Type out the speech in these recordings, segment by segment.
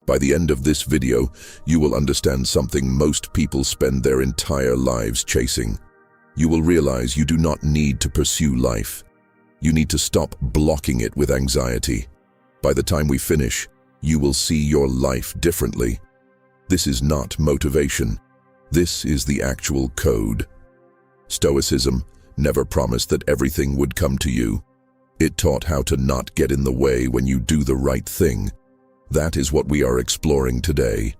By the end of this video, you will understand something most people spend their entire lives chasing. You will realize you do not need to pursue life. You need to stop blocking it with anxiety. By the time we finish, you will see your life differently. This is not motivation. This is the actual code. Stoicism never promised that everything would come to you. It taught how to not get in the way when you do the right thing. That is what we are exploring today.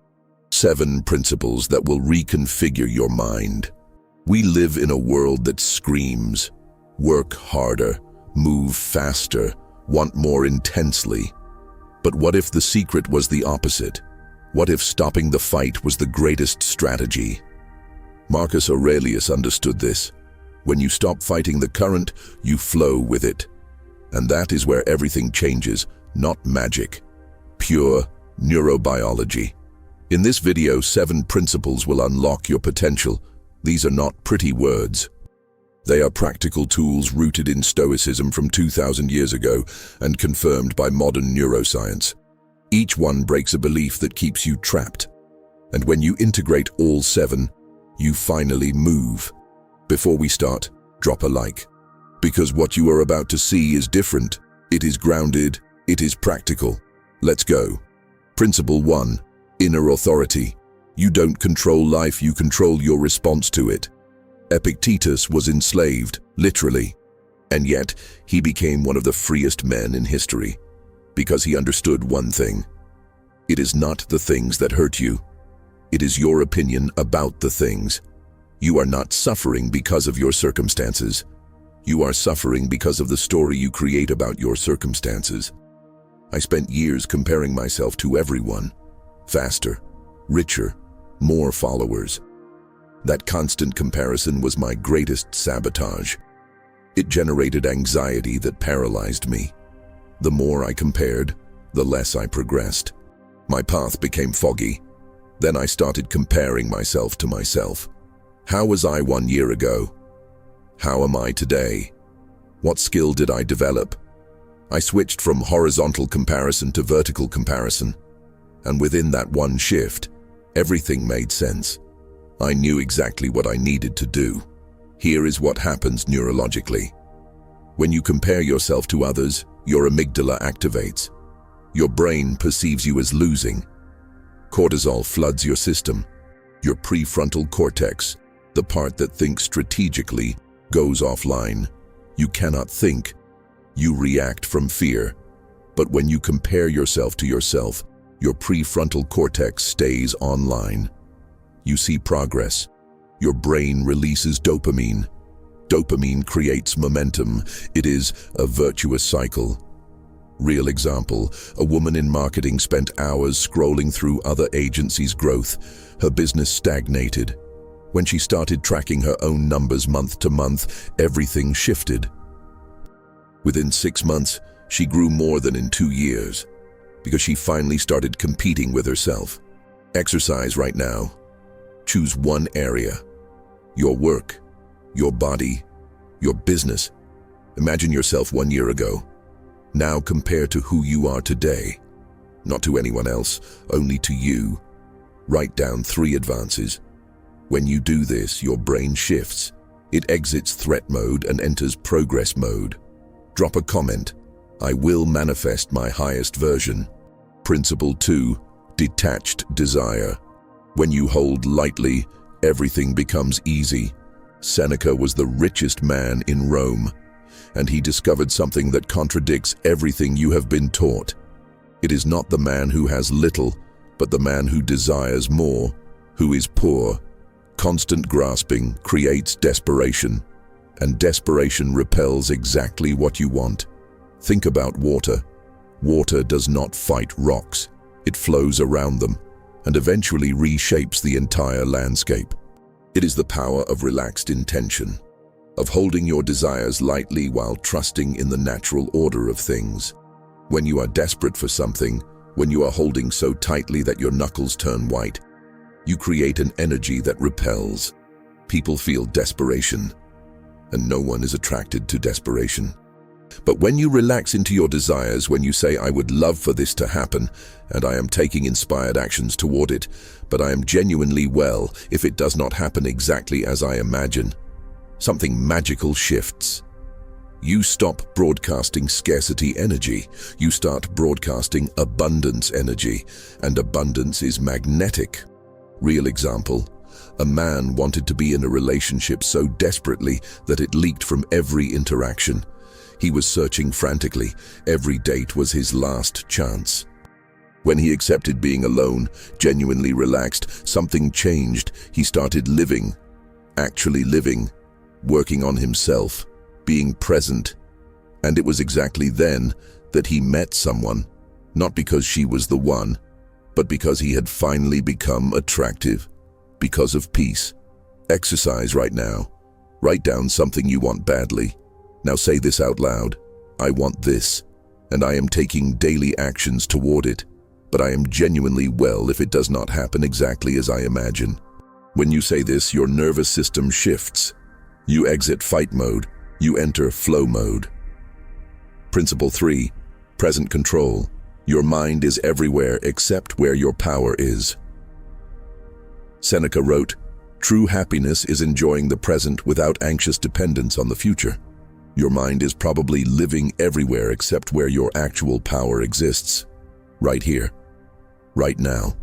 7 principles that will reconfigure your mind. We live in a world that screams, work harder, move faster, want more intensely. But what if the secret was the opposite? What if stopping the fight was the greatest strategy? Marcus Aurelius understood this. When you stop fighting the current, you flow with it. And that is where everything changes, not magic. Pure neurobiology. In this video, 7 principles will unlock your potential. These are not pretty words. They are practical tools rooted in Stoicism from 2,000 years ago and confirmed by modern neuroscience. Each one breaks a belief that keeps you trapped. And when you integrate all 7, you finally move. Before we start, drop a like. Because what you are about to see is different. It is grounded. It is practical. Let's go. Principle 1. Inner authority. You don't control life, you control your response to it. Epictetus was enslaved, literally. And yet, he became one of the freest men in history. Because he understood one thing. It is not the things that hurt you. It is your opinion about the things. You are not suffering because of your circumstances. You are suffering because of the story you create about your circumstances. I spent years comparing myself to everyone. Faster, richer, more followers. That constant comparison was my greatest sabotage. It generated anxiety that paralyzed me. The more I compared, the less I progressed. My path became foggy. Then I started comparing myself to myself. How was I 1 year ago? How am I today? What skill did I develop? I switched from horizontal comparison to vertical comparison. And within that one shift, everything made sense. I knew exactly what I needed to do. Here is what happens neurologically. When you compare yourself to others, your amygdala activates. Your brain perceives you as losing. Cortisol floods your system. Your prefrontal cortex, the part that thinks strategically, goes offline. You cannot think. You react from fear. But when you compare yourself to yourself, your prefrontal cortex stays online. You see progress. Your brain releases dopamine. Dopamine creates momentum. It is a virtuous cycle. Real example, a woman in marketing spent hours scrolling through other agencies' growth. Her business stagnated. When she started tracking her own numbers month to month, everything shifted. Within 6 months, she grew more than in 2 years, because she finally started competing with herself. Exercise right now. Choose one area. Your work, your body, your business. Imagine yourself 1 year ago. Now compare to who you are today. Not to anyone else, only to you. Write down 3 advances. When you do this, your brain shifts. It exits threat mode and enters progress mode. Drop a comment. I will manifest my highest version. Principle 2. Detached desire. When you hold lightly, everything becomes easy. Seneca was the richest man in Rome, and he discovered something that contradicts everything you have been taught. It is not the man who has little, but the man who desires more, who is poor. Constant grasping creates desperation, and desperation repels exactly what you want. Think about water. Water does not fight rocks. It flows around them, and eventually reshapes the entire landscape. It is the power of relaxed intention, of holding your desires lightly while trusting in the natural order of things. When you are desperate for something, when you are holding so tightly that your knuckles turn white, you create an energy that repels. People feel desperation, and no one is attracted to desperation. But when you relax into your desires, when you say, I would love for this to happen, and I am taking inspired actions toward it, but I am genuinely well if it does not happen exactly as I imagine, something magical shifts. You stop broadcasting scarcity energy. You start broadcasting abundance energy, and abundance is magnetic. Real example, a man wanted to be in a relationship so desperately that it leaked from every interaction. He was searching frantically. Every date was his last chance. When he accepted being alone, genuinely relaxed, something changed. He started living, actually living, working on himself, being present. And it was exactly then that he met someone, not because she was the one, but because he had finally become attractive, because of peace. Exercise right now. Write down something you want badly. Now say this out loud. I want this, and I am taking daily actions toward it, but I am genuinely well if it does not happen exactly as I imagine. When you say this, your nervous system shifts. You exit fight mode. You enter flow mode. Principle 3. Present control. Your mind is everywhere except where your power is. Seneca wrote, "True happiness is enjoying the present without anxious dependence on the future." Your mind is probably living everywhere except where your actual power exists. Right here. Right now.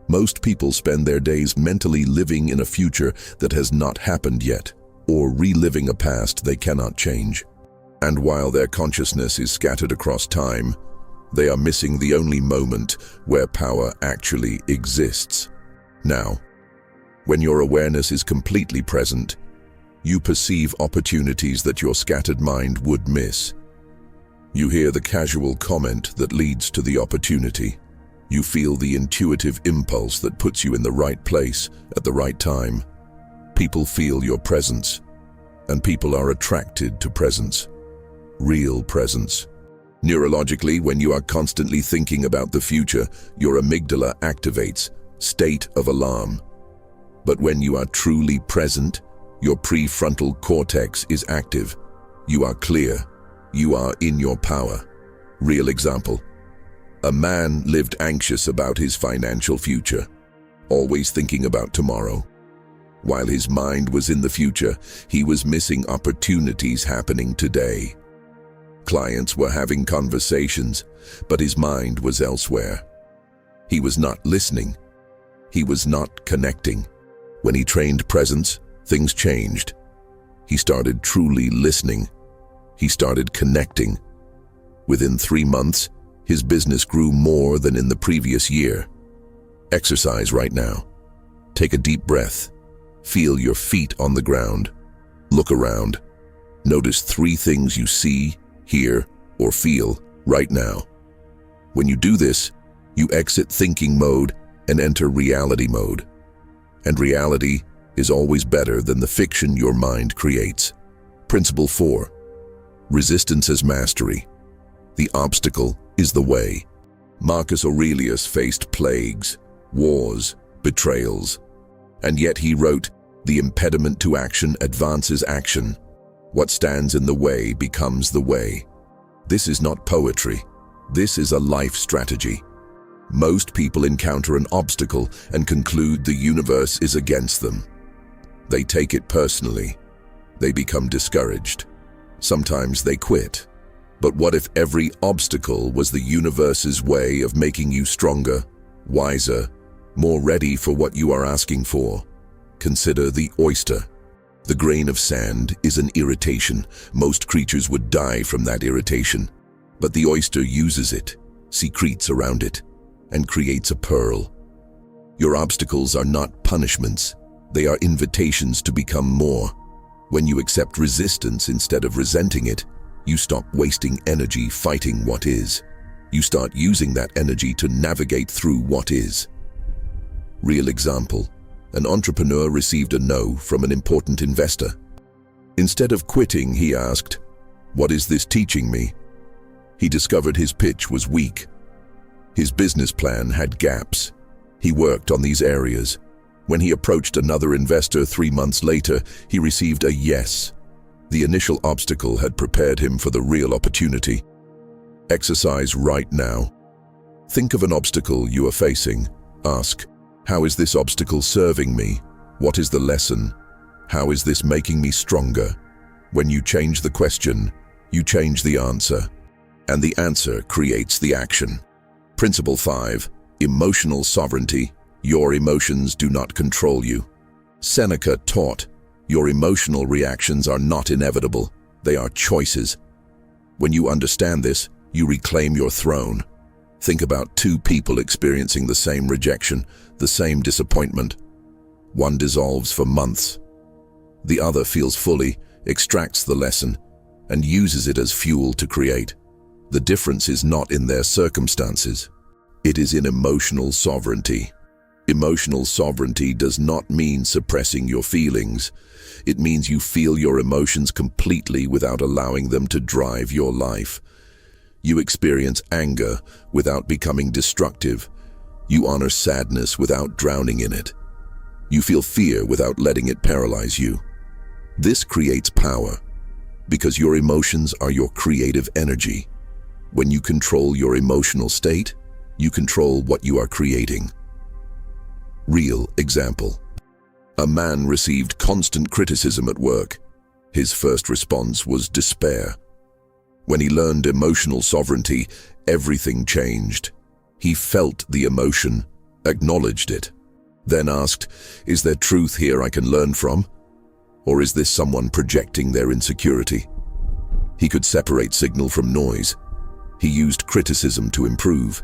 Most people spend their days mentally living in a future that has not happened yet, or reliving a past they cannot change. And while their consciousness is scattered across time, they are missing the only moment where power actually exists. Now, when your awareness is completely present, you perceive opportunities that your scattered mind would miss. You hear the casual comment that leads to the opportunity. You feel the intuitive impulse that puts you in the right place at the right time. People feel your presence, and people are attracted to presence. Real presence. Neurologically, when you are constantly thinking about the future, your amygdala activates, state of alarm. But when you are truly present, your prefrontal cortex is active. You are clear. You are in your power. Real example. A man lived anxious about his financial future, always thinking about tomorrow. While his mind was in the future, he was missing opportunities happening today. Clients were having conversations, but his mind was elsewhere. He was not listening. He was not connecting. When he trained presence, things changed. He started truly listening. He started connecting. Within 3 months, his business grew more than in the previous year. Exercise right now. Take a deep breath. Feel your feet on the ground. Look around. Notice 3 things you see, hear, or feel right now. When you do this, you exit thinking mode and enter reality mode. And reality is always better than the fiction your mind creates. Principle 4. Resistance as mastery. The obstacle is the way. Marcus Aurelius faced plagues, wars, betrayals, and yet he wrote, "The impediment to action advances action. What stands in the way becomes the way." This is not poetry. This is a life strategy. Most people encounter an obstacle and conclude the universe is against them. They take it personally. They become discouraged. Sometimes they quit. But what if every obstacle was the universe's way of making you stronger, wiser, more ready for what you are asking for? Consider the oyster. The grain of sand is an irritation. Most creatures would die from that irritation. But the oyster uses it, secretes around it, and creates a pearl. Your obstacles are not punishments. They are invitations to become more. When you accept resistance instead of resenting it, you stop wasting energy fighting what is. You start using that energy to navigate through what is. Real example. An entrepreneur received a no from an important investor. Instead of quitting, he asked, "What is this teaching me?" He discovered his pitch was weak. His business plan had gaps. He worked on these areas. When he approached another investor 3 months later, he received a yes. The initial obstacle had prepared him for the real opportunity. Exercise right now. Think of an obstacle you are facing. Ask, how is this obstacle serving me? What is the lesson? How is this making me stronger? When you change the question, you change the answer. And the answer creates the action. Principle 5. Emotional sovereignty. Your emotions do not control you. Seneca taught, your emotional reactions are not inevitable. They are choices. When you understand this, you reclaim your throne. Think about two people experiencing the same rejection, the same disappointment. One dissolves for months. The other feels fully, extracts the lesson, and uses it as fuel to create. The difference is not in their circumstances. It is in emotional sovereignty. Emotional sovereignty does not mean suppressing your feelings. It means you feel your emotions completely without allowing them to drive your life. You experience anger without becoming destructive. You honor sadness without drowning in it. You feel fear without letting it paralyze you. This creates power, because your emotions are your creative energy. When you control your emotional state, you control what you are creating. Real example. A man received constant criticism at work. His first response was despair. When he learned emotional sovereignty, everything changed. He felt the emotion, acknowledged it, then asked, is there truth here I can learn from? Or is this someone projecting their insecurity? He could separate signal from noise. He used criticism to improve.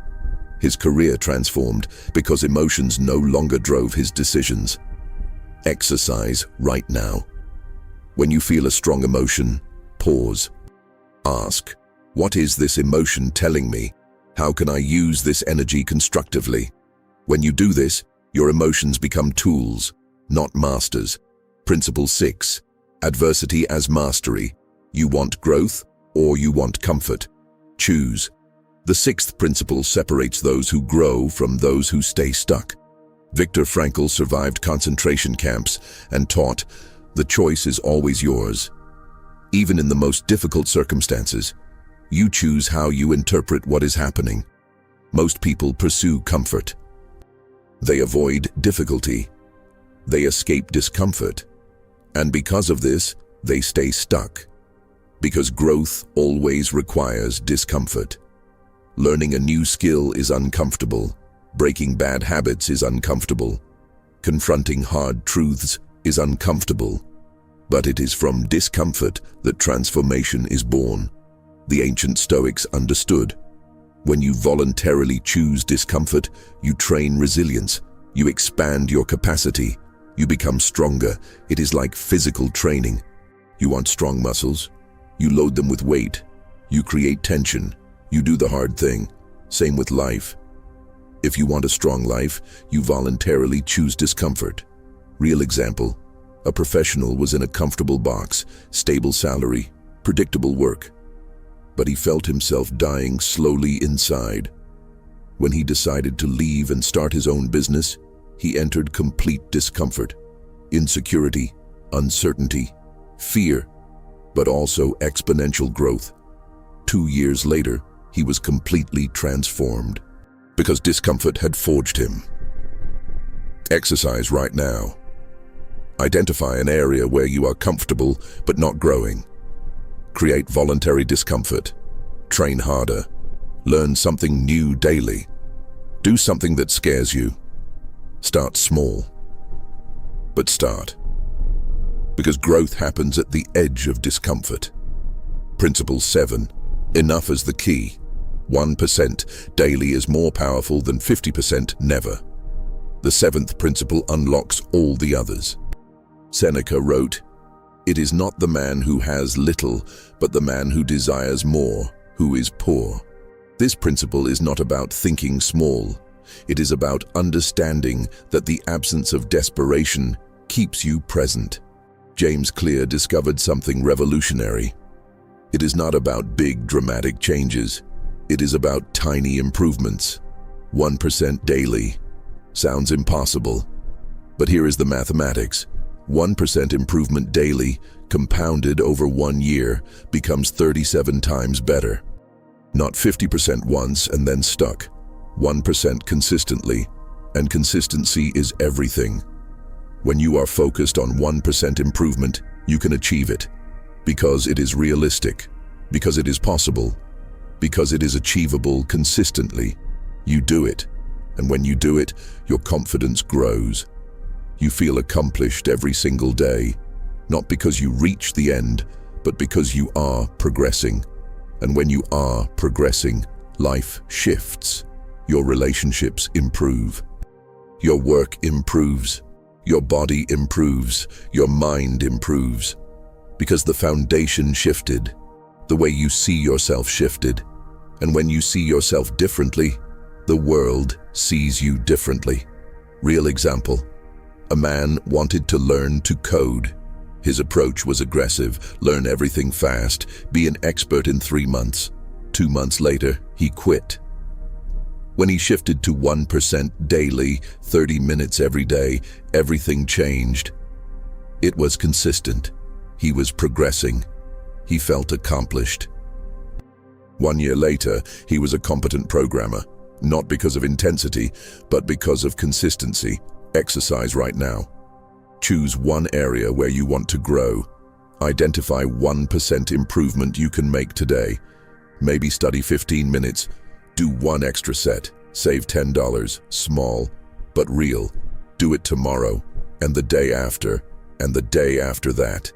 His career transformed because emotions no longer drove his decisions. Exercise right now. When you feel a strong emotion, pause. Ask, what is this emotion telling me? How can I use this energy constructively? When you do this, your emotions become tools, not masters. Principle 6. Adversity as mastery. You want growth or you want comfort? Choose. The sixth principle separates those who grow from those who stay stuck. Viktor Frankl survived concentration camps and taught, the choice is always yours. Even in the most difficult circumstances, you choose how you interpret what is happening. Most people pursue comfort. They avoid difficulty. They escape discomfort. And because of this, they stay stuck. Because growth always requires discomfort. Learning a new skill is uncomfortable. Breaking bad habits is uncomfortable. Confronting hard truths is uncomfortable. But it is from discomfort that transformation is born. The ancient Stoics understood. When you voluntarily choose discomfort, you train resilience. You expand your capacity. You become stronger. It is like physical training. You want strong muscles? You load them with weight. You create tension. You do the hard thing. Same with life. If you want a strong life, you voluntarily choose discomfort. Real example. A professional was in a comfortable box, stable salary, predictable work. But he felt himself dying slowly inside. When he decided to leave and start his own business, he entered complete discomfort, insecurity, uncertainty, fear, but also exponential growth. 2 years later, he was completely transformed because discomfort had forged him. Exercise right now. Identify an area where you are comfortable but not growing. Create voluntary discomfort. Train harder. Learn something new daily. Do something that scares you. Start small. But start. Because growth happens at the edge of discomfort. Principle 7. Enough is the key. 1% daily is more powerful than 50% never. The seventh principle unlocks all the others. Seneca wrote, "It is not the man who has little, but the man who desires more, who is poor." This principle is not about thinking small. It is about understanding that the absence of desperation keeps you present. James Clear discovered something revolutionary. It is not about big dramatic changes. It is about tiny improvements. 1% daily. Sounds impossible. But here is the mathematics. 1% improvement daily compounded over 1 year, becomes 37 times better. Not 50% once and then stuck. 1% consistently, and consistency is everything. When you are focused on 1% improvement, you can achieve it. Because it is realistic. Because it is possible. Because it is achievable consistently. You do it. And when you do it, your confidence grows. You feel accomplished every single day. Not because you reach the end, but because you are progressing. And when you are progressing, life shifts. Your relationships improve. Your work improves. Your body improves. Your mind improves. Because the foundation shifted. The way you see yourself shifted. And when you see yourself differently, the world sees you differently. Real example. A man wanted to learn to code. His approach was aggressive, learn everything fast, be an expert in 3 months. 2 months later, he quit. When he shifted to 1% daily, 30 minutes every day, everything changed. It was consistent. He was progressing. He felt accomplished. 1 year later, he was a competent programmer, not because of intensity, but because of consistency. Exercise right now. Choose one area where you want to grow. Identify 1% improvement you can make today. Maybe study 15 minutes. Do 1 extra set. Save $10. Small, but real. Do it tomorrow, and the day after, and the day after that.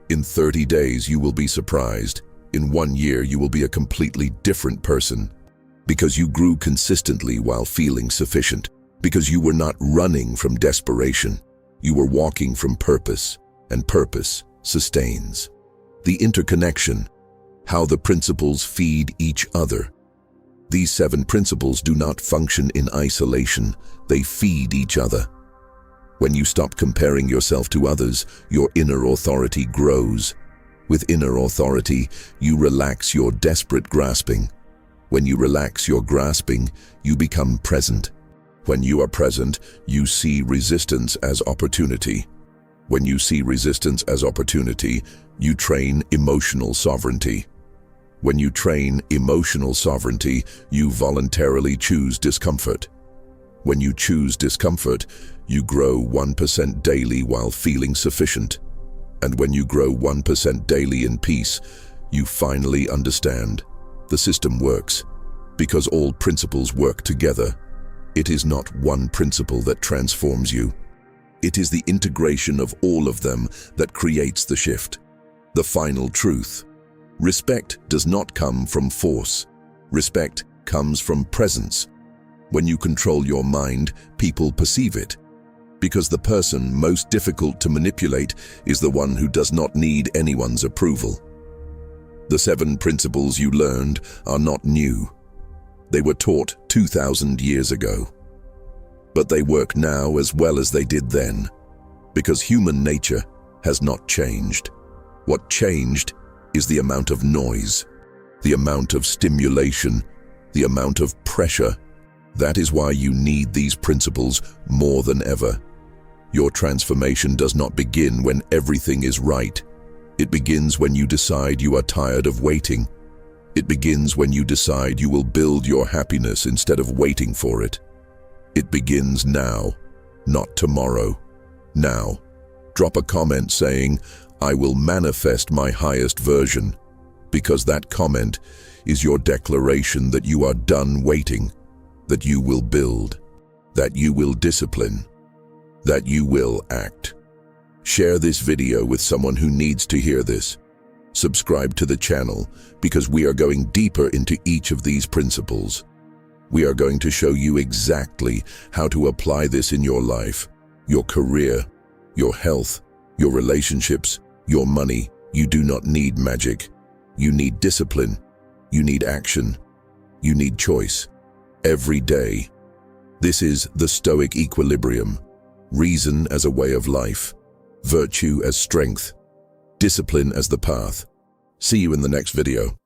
In 30 days, you will be surprised. In 1 year, you will be a completely different person. Because you grew consistently while feeling sufficient. Because you were not running from desperation. You were walking from purpose, and purpose sustains. The interconnection, how the principles feed each other. These 7 principles do not function in isolation, they feed each other. When you stop comparing yourself to others, your inner authority grows. With inner authority, you relax your desperate grasping. When you relax your grasping, you become present. When you are present, you see resistance as opportunity. When you see resistance as opportunity, you train emotional sovereignty. When you train emotional sovereignty, you voluntarily choose discomfort. When you choose discomfort, you grow 1% daily while feeling sufficient. And when you grow 1% daily in peace, you finally understand. The system works because all principles work together. It is not one principle that transforms you. It is the integration of all of them that creates the shift. The final truth. Respect does not come from force. Respect comes from presence. When you control your mind, people perceive it. Because the person most difficult to manipulate is the one who does not need anyone's approval. The 7 principles you learned are not new. They were taught 2,000 years ago. But they work now as well as they did then, because human nature has not changed. What changed is the amount of noise, the amount of stimulation, the amount of pressure. That is why you need these principles more than ever. Your transformation does not begin when everything is right. It begins when you decide you are tired of waiting. It begins when you decide you will build your happiness instead of waiting for it. It begins now, not tomorrow. Now. Drop a comment saying, "I will manifest my highest version," because that comment is your declaration that you are done waiting, that you will build, that you will discipline, that you will act. Share this video with someone who needs to hear this. Subscribe to the channel because we are going deeper into each of these principles. We are going to show you exactly how to apply this in your life, your career, your health, your relationships, your money. You do not need magic. You need discipline. You need action. You need choice. Every day. This is the Stoic equilibrium. Reason as a way of life. Virtue as strength. Discipline as the path. See you in the next video.